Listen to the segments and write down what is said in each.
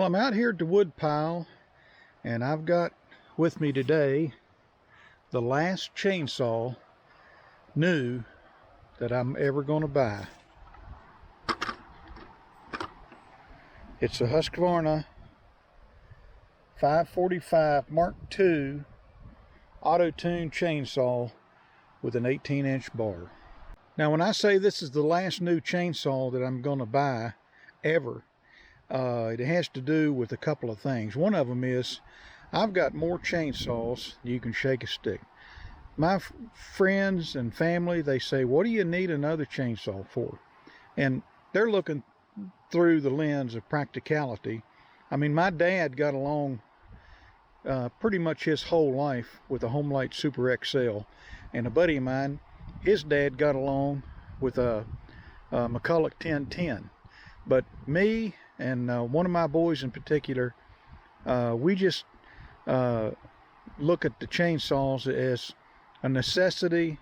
Well, I'm out here at the wood pile, and I've got with me today the last chainsaw new that I'm ever going to buy. It's a Husqvarna 545 Mark II auto-tune chainsaw with an 18-inch bar. Now, when I say this is the last new chainsaw that I'm going to buy ever, it has to do with a couple of things. One of them is I've got more chainsaws than you can shake a stick. My friends and family, they say, what do you need another chainsaw for? And they're looking through the lens of practicality. I mean, my dad got along pretty much his whole life with a Homelite Super XL, and a buddy of mine, his dad got along with a McCulloch 1010. But me and one of my boys in particular, we just look at the chainsaws as a necessity,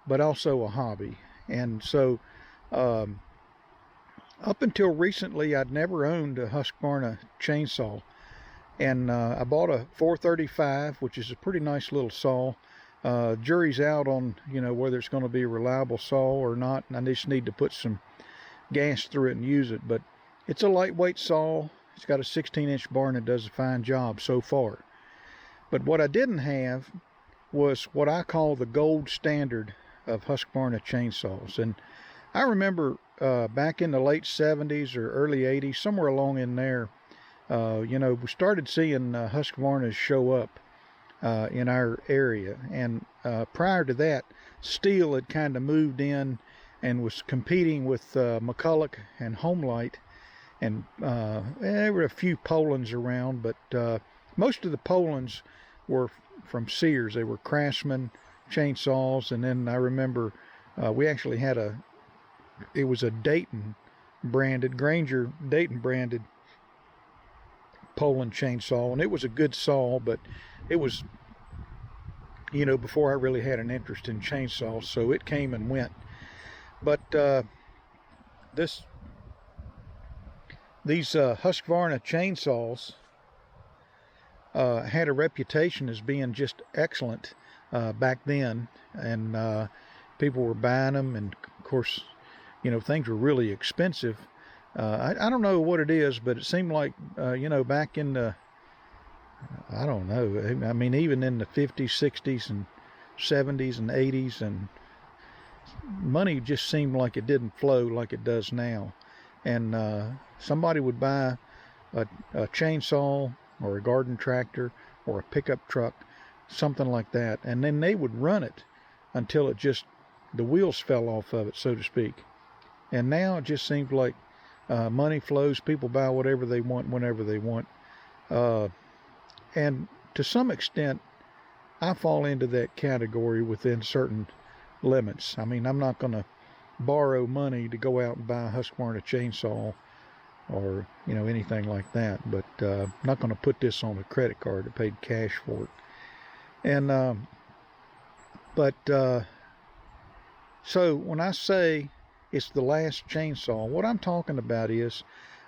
but also a hobby. And so up until recently, I'd never owned a Husqvarna chainsaw. And I bought a 435, which is a pretty nice little saw. Jury's out on, whether it's going to be a reliable saw or not. And I just need to put some gas through it and use it. But it's a lightweight saw. It's got a 16-inch bar and it does a fine job so far. But what I didn't have was what I call the gold standard of Husqvarna chainsaws. And I remember back in the late 70s or early 80s, somewhere along in there, we started seeing Husqvarnas show up in our area. And prior to that, Steel had kind of moved in and was competing with McCulloch and Homelite. And there were a few Polands around, but most of the Polands were from Sears. They were Craftsman chainsaws. And then I remember we actually had it was a Dayton branded, Granger Dayton branded Poland chainsaw, and it was a good saw, but it was, before I really had an interest in chainsaws, so it came and went. But these Husqvarna chainsaws had a reputation as being just excellent back then, and people were buying them, and of course, things were really expensive. I don't know what it is, but it seemed like, back in the, I don't know, I mean, even in the 50s, 60s, and 70s, and 80s, and money just seemed like it didn't flow like it does now. And somebody would buy a chainsaw or a garden tractor or a pickup truck, something like that, and then they would run it until the wheels fell off of it, so to speak. And now it just seems like money flows, people buy whatever they want whenever they want. And to some extent, I fall into that category within certain limits. I mean, I'm not going to borrow money to go out and buy a Husqvarna chainsaw or, anything like that. But I'm not going to put this on a credit card. I paid cash for it. And, so when I say it's the last chainsaw, what I'm talking about is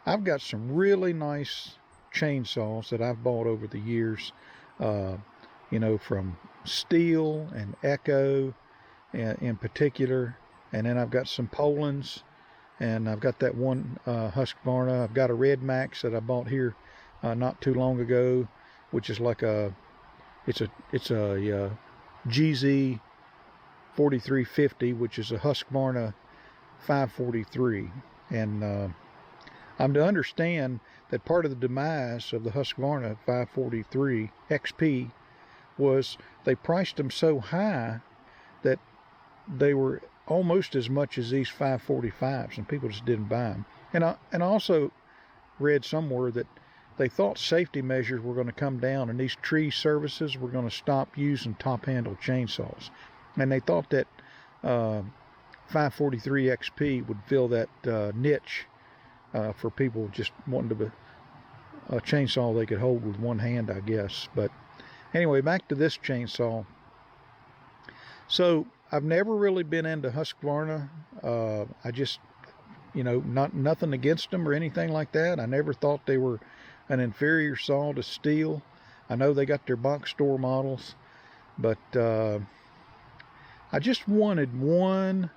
I've got some really nice chainsaws that I've bought over the years, from Steel and Echo in particular. And then I've got some Polands, and I've got that one Husqvarna. I've got a Red Max that I bought here not too long ago, which is like it's a GZ 4350, which is a Husqvarna 543. And I'm to understand that part of the demise of the Husqvarna 543 XP was they priced them so high that they were almost as much as these 545s, and people just didn't buy them. And I also read somewhere that they thought safety measures were going to come down and these tree services were going to stop using top handle chainsaws. And they thought that 543 XP would fill that niche for people just wanting a chainsaw they could hold with one hand, I guess. But anyway, back to this chainsaw. So I've never really been into Husqvarna. I just, you know, nothing against them or anything like that. I never thought they were an inferior saw to steel. I know they got their box store models, but I just wanted one,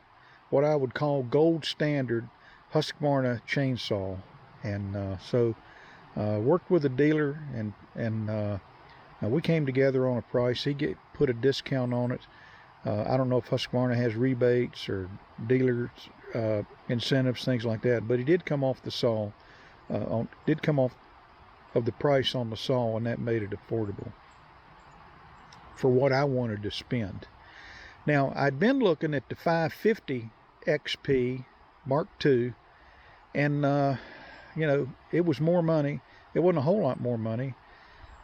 what I would call gold standard Husqvarna chainsaw. And so worked with a dealer, and we came together on a price. He put a discount on it. I don't know if Husqvarna has rebates or dealers incentives, things like that, but he did come off the saw, did come off of the price on the saw, and that made it affordable for what I wanted to spend. Now, I'd been looking at the 550 XP Mark II, and you know, it was more money. It wasn't a whole lot more money,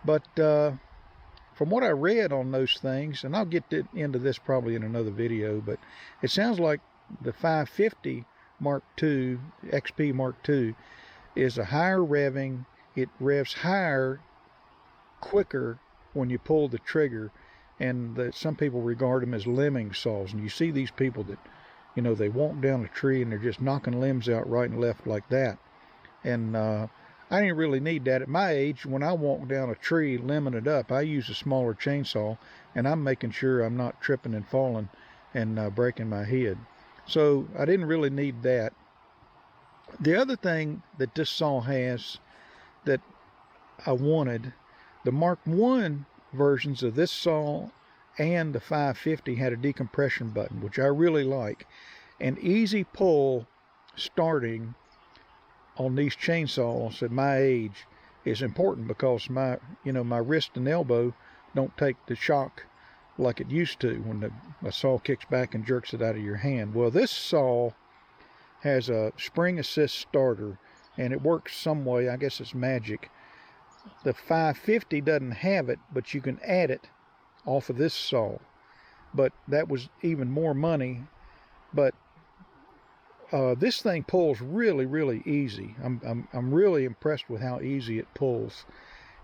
but from what I read on those things, and I'll get into this probably in another video, but it sounds like the 550 Mark II, XP Mark II, is a higher revving. It revs higher, quicker when you pull the trigger, and that some people regard them as lemming saws. And you see these people that, you know, they walk down a tree and they're just knocking limbs out right and left like that. And I didn't really need that at my age. When I walk down a tree limbing it up, I use a smaller chainsaw, and I'm making sure I'm not tripping and falling and breaking my head. So I didn't really need that. The other thing that this saw has that I wanted, the Mark I versions of this saw and the 550 had a decompression button, which I really like. And easy pull starting on these chainsaws at my age is important, because my wrist and elbow don't take the shock like it used to when a saw kicks back and jerks it out of your hand. Well, this saw has a spring assist starter, and it works some way. I guess it's magic. The 550 doesn't have it, but you can add it off of this saw. But that was even more money. But this thing pulls really, really easy. I'm really impressed with how easy it pulls,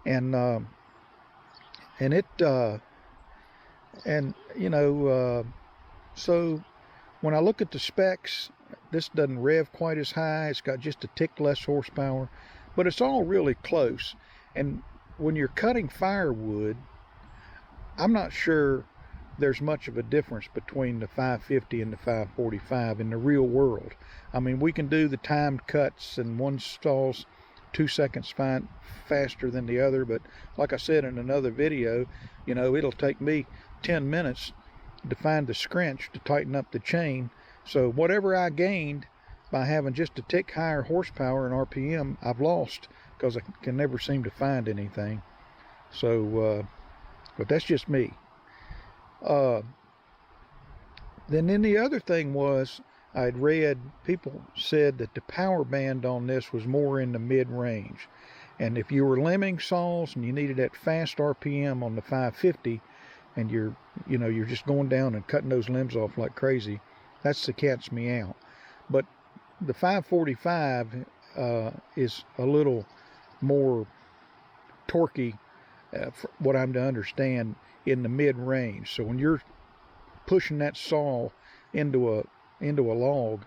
and you know, so when I look at the specs, this doesn't rev quite as high. It's got just a tick less horsepower, but it's all really close. And when you're cutting firewood, I'm not sure there's much of a difference between the 550 and the 545 in the real world. I mean, we can do the timed cuts, and one saw's 2 seconds faster than the other, but like I said in another video, you know, it'll take me 10 minutes to find the scrunch to tighten up the chain. So whatever I gained by having just a tick higher horsepower and RPM, I've lost, because I can never seem to find anything. So but that's just me. Then the other thing was, I'd read people said that the power band on this was more in the mid-range, and if you were lemming saws and you needed that fast RPM on the 550, and you're just going down and cutting those limbs off like crazy, that's the cat's meow. But the 545 is a little more torquey, what I'm to understand, in the mid-range. So when you're pushing that saw into a log,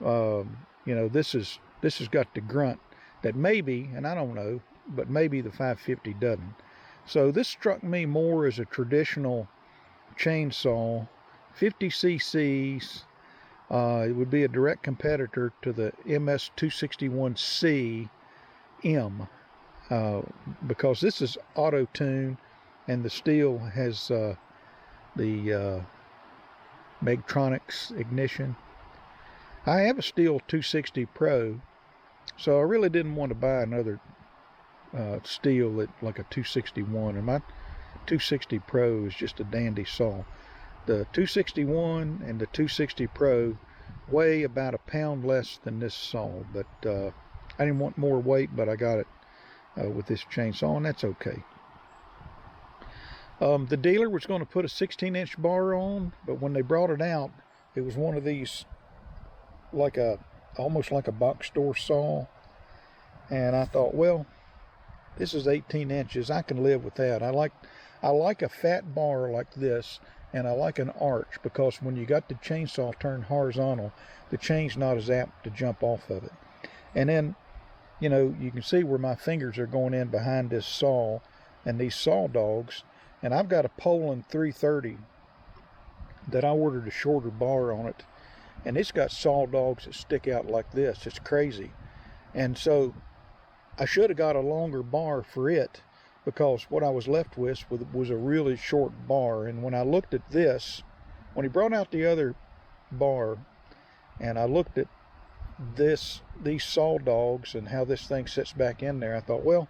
you know, this has got the grunt that maybe, and I don't know, but maybe the 550 doesn't. So this struck me more as a traditional chainsaw, 50 cc's. It would be a direct competitor to the MS 261C M, because this is auto-tune, and the steel has the Megtronics ignition. I have a steel 260 Pro, so I really didn't want to buy another steel like a 261, and my 260 Pro is just a dandy saw. The 261 and the 260 Pro weigh about a pound less than this saw, but I didn't want more weight, but I got it with this chainsaw, and that's okay. The dealer was going to put a 16-inch bar on, but when they brought it out, it was one of these, almost like a box store saw, and I thought, well, this is 18 inches. I can live with that. I like a fat bar like this, and I like an arch, because when you got the chainsaw turned horizontal, the chain's not as apt to jump off of it. And then, you know, you can see where my fingers are going in behind this saw and these saw dogs. And I've got a Poland 330 that I ordered a shorter bar on it, and it's got saw dogs that stick out like this. It's crazy. And so I should have got a longer bar for it, because what I was left with was a really short bar. And when I looked at this, when he brought out the other bar, and I looked at these saw dogs and how this thing sits back in there, I thought, well,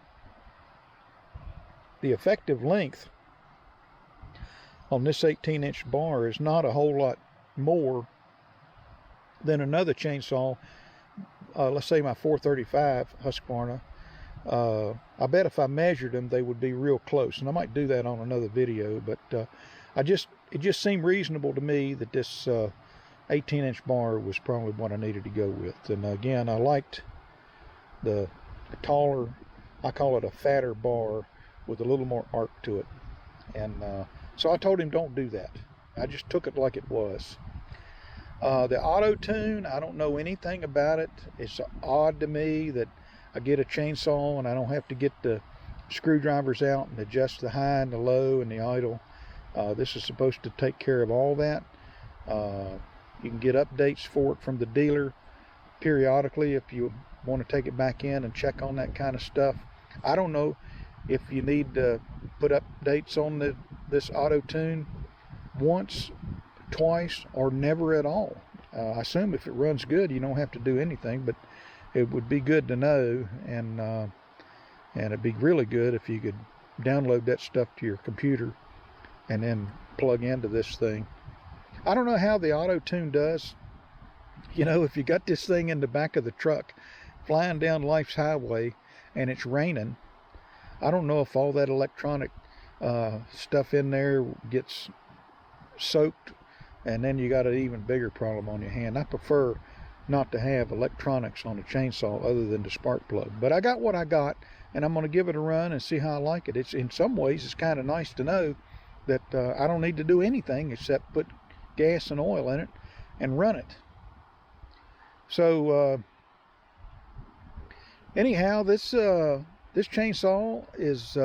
the effective length on this 18-inch bar is not a whole lot more than another chainsaw. Let's say my 435 Husqvarna. I bet if I measured them, they would be real close, and I might do that on another video. But it just seemed reasonable to me that this 18-inch bar was probably what I needed to go with. And again, I liked the taller, I call it a fatter bar with a little more arc to it. And so I told him, don't do that. I just took it like it was. The auto tune, I don't know anything about it. It's odd to me that I get a chainsaw and I don't have to get the screwdrivers out and adjust the high and the low and the idle. This is supposed to take care of all that. You can get updates for it from the dealer periodically if you want to take it back in and check on that kind of stuff. I don't know if you need to put updates on this auto tune once, twice, or never at all. I assume if it runs good, you don't have to do anything, but it would be good to know, and it'd be really good if you could download that stuff to your computer and then plug into this thing. I don't know how the auto tune does. You know, if you got this thing in the back of the truck flying down life's highway and it's raining, I don't know if all that electronic stuff in there gets soaked, and then you got an even bigger problem on your hand. I prefer not to have electronics on a chainsaw other than the spark plug. But I got what I got, and I'm going to give it a run and see how I like it. It's, in some ways, it's kind of nice to know that I don't need to do anything except put gas and oil in it and run it. So anyhow, this chainsaw is,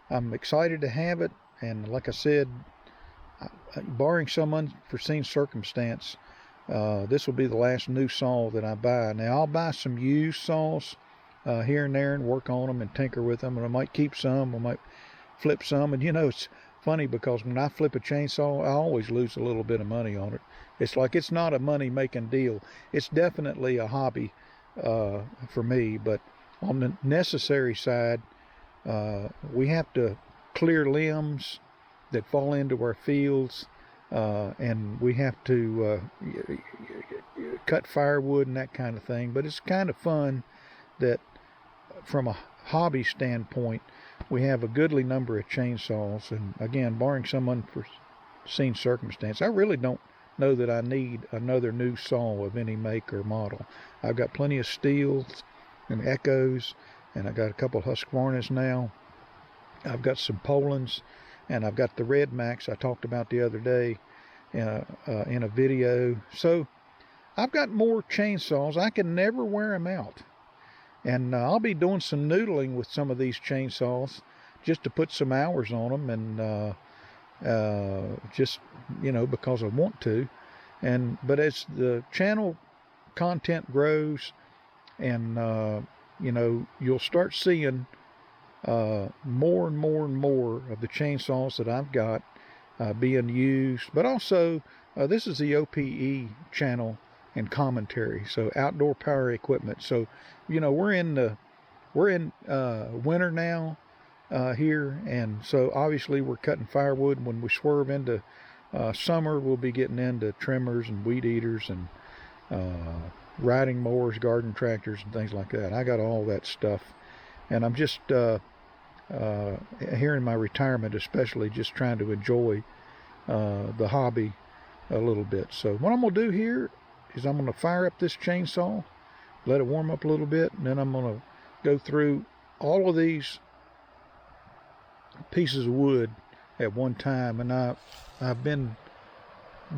I'm excited to have it, and like I said, barring some unforeseen circumstance, this will be the last new saw that I buy. Now, I'll buy some used saws here and there and work on them and tinker with them, and I might keep some, I might flip some. And you know, it's funny because when I flip a chainsaw, I always lose a little bit of money on it. It's like, it's not a money-making deal. It's definitely a hobby for me, but on the necessary side, we have to clear limbs that fall into our fields, and we have to cut firewood and that kind of thing. But it's kind of fun that from a hobby standpoint, we have a goodly number of chainsaws. And again, barring some unforeseen circumstance, I really don't know that I need another new saw of any make or model. I've got plenty of Steels and Echoes, and I've got a couple of Husqvarnas now. I've got some Polands, and I've got the Red Max I talked about the other day in a video. So I've got more chainsaws. I can never wear them out. And I'll be doing some noodling with some of these chainsaws just to put some hours on them, and just, you know, because I want to. But as the channel content grows, and you know, you'll start seeing more and more and more of the chainsaws that I've got being used. But also, this is the OPE channel and commentary, so outdoor power equipment. So, you know, we're in winter now here, and so obviously we're cutting firewood. When we swerve into summer, we'll be getting into trimmers and weed eaters and riding mowers, garden tractors, and things like that. I got all that stuff, and I'm just here in my retirement, especially, just trying to enjoy the hobby a little bit. So what I'm gonna do here is I'm gonna fire up this chainsaw, let it warm up a little bit, and then I'm gonna go through all of these pieces of wood at one time. And I've been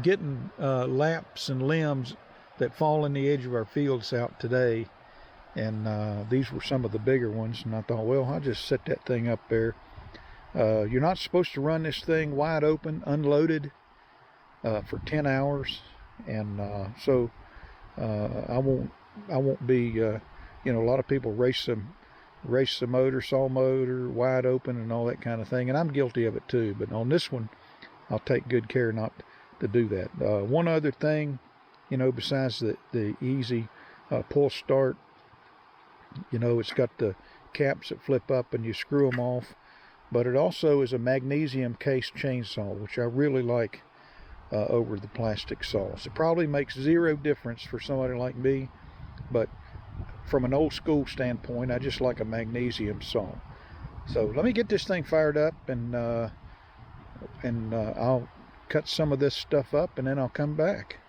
getting laps and limbs that fall in the edge of our fields out today, and these were some of the bigger ones, and I thought, well, I'll just set that thing up there. You're not supposed to run this thing wide open, unloaded, for 10 hours, and so I won't be, you know, a lot of people race the motor, saw motor, wide open and all that kind of thing, and I'm guilty of it too, but on this one, I'll take good care not to do that. One other thing, you know, besides the easy pull start, you know, it's got the caps that flip up and you screw them off, but it also is a magnesium case chainsaw, which I really like over the plastic saws. It probably makes zero difference for somebody like me, but from an old school standpoint, I just like a magnesium saw. So let me get this thing fired up, and I'll cut some of this stuff up, and then I'll come back.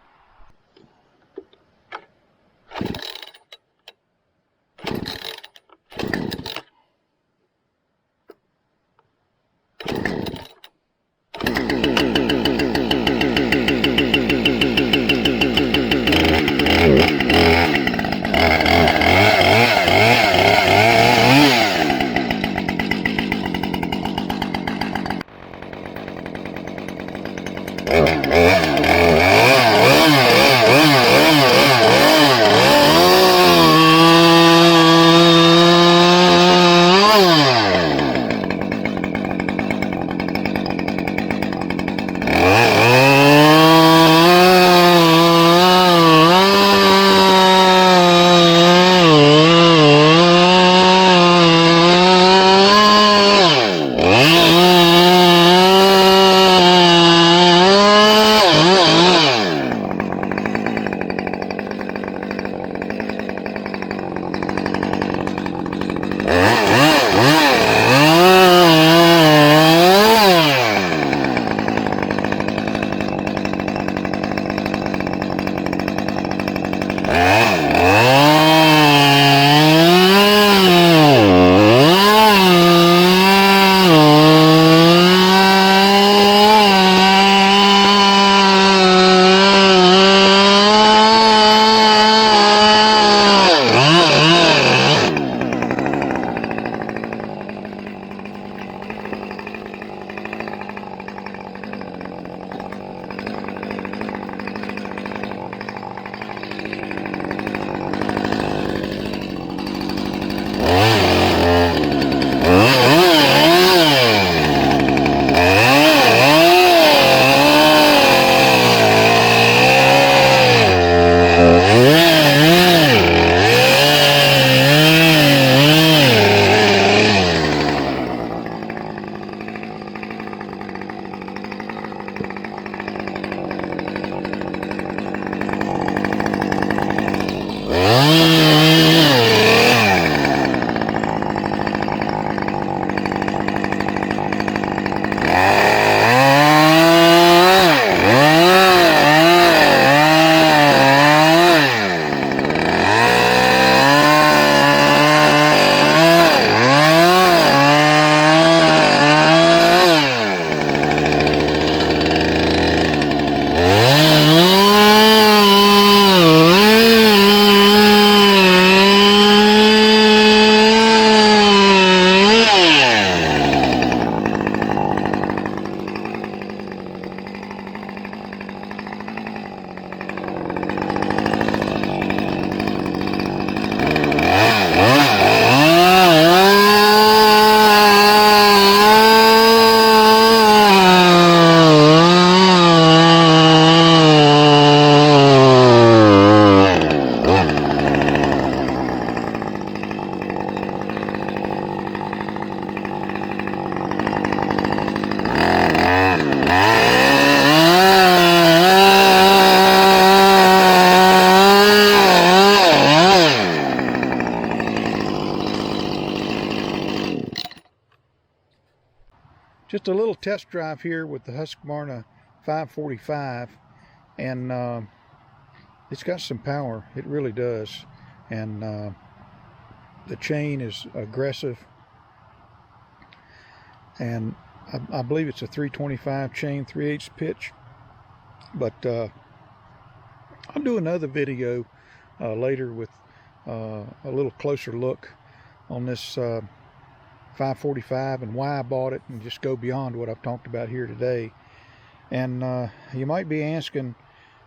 Just a little test drive here with the Husqvarna 545, and it's got some power. It really does. And the chain is aggressive, and I believe it's a 325 chain 3/8 pitch. But I'll do another video later with a little closer look on this 545 and why I bought it, and just go beyond what I've talked about here today. And you might be asking,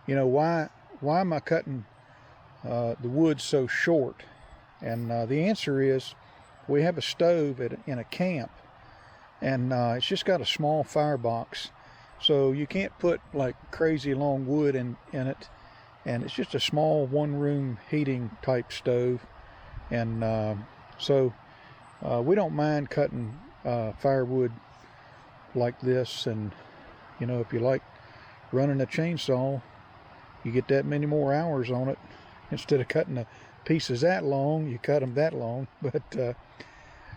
you know, why am I cutting the wood so short? And the answer is, we have a stove in a camp, and it's just got a small firebox, so you can't put like crazy long wood in it, and it's just a small one-room heating type stove. And so we don't mind cutting firewood like this. And you know, if you like running a chainsaw, you get that many more hours on it. Instead of cutting the pieces that long, you cut them that long. But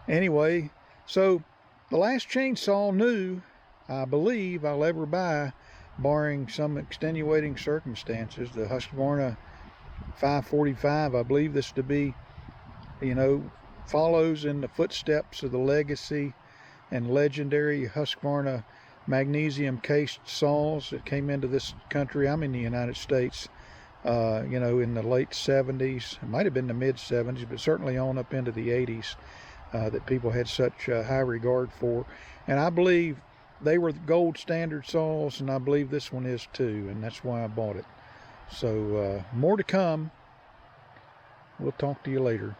anyway, so the last chainsaw new I believe I'll ever buy, barring some extenuating circumstances, the Husqvarna 545. I believe this to be, you know, follows in the footsteps of the legacy and legendary Husqvarna magnesium cased saws that came into this country. I'm in the United States, you know, in the late 70s. It might have been the mid 70s, but certainly on up into the 80s, that people had such high regard for. And I believe they were the gold standard saws, and I believe this one is too, and that's why I bought it. So more to come. We'll talk to you later.